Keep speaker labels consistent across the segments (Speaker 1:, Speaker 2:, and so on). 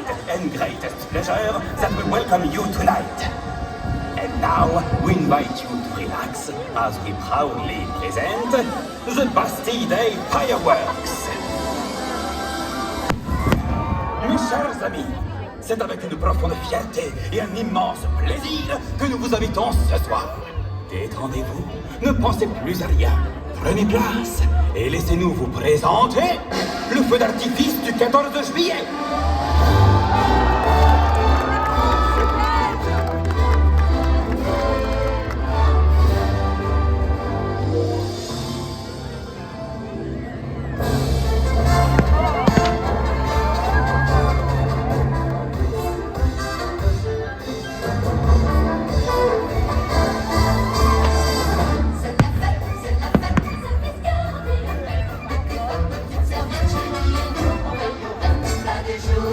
Speaker 1: and greatest pleasure that we welcome you tonight. And now, we invite you to relax as we proudly present the Bastille Day fireworks. Mes chers amis, c'est avec une profonde fierté et un immense plaisir que nous vous invitons ce soir. Détendez-vous, ne pensez plus à rien. Prenez place et laissez-nous vous présenter le feu d'artifice du 14 juillet.
Speaker 2: Jour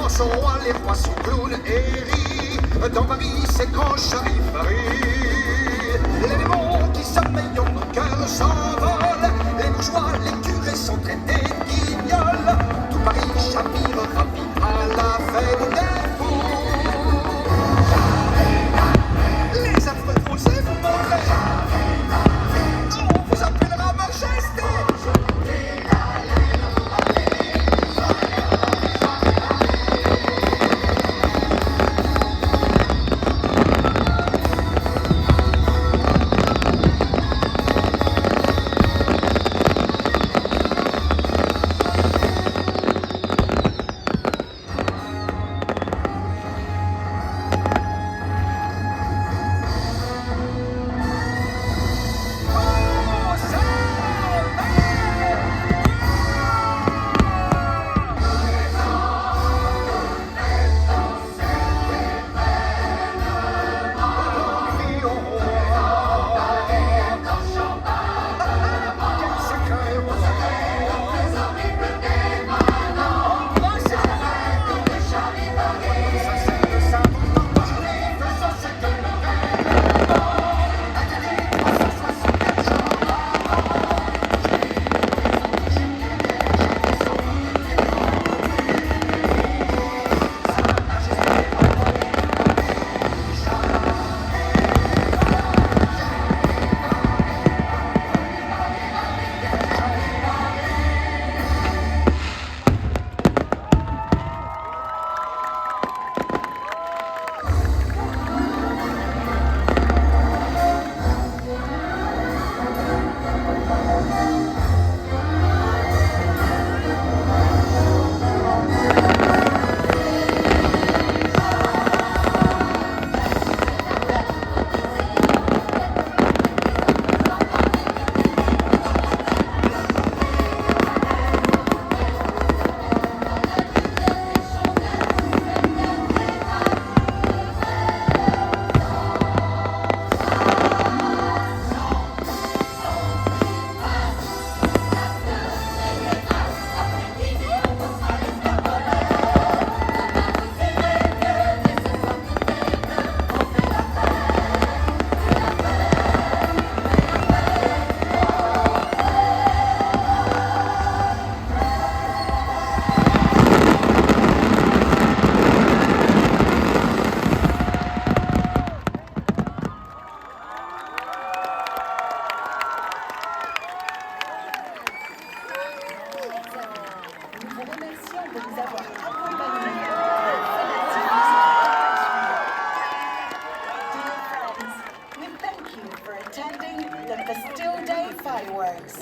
Speaker 2: sont rois, les rois sont clowns et rient. Dans Paris, c'est quand j'arrive Paris. Les démons qui sommeillent en nos cœurs s'envolent. Les bourgeois, les curés sont traités de guignols. Tout Paris chavire, ravi à la fête des fous. Les affreux français vous montrez. On vous appellera majesté.
Speaker 3: The Bastille Day fireworks.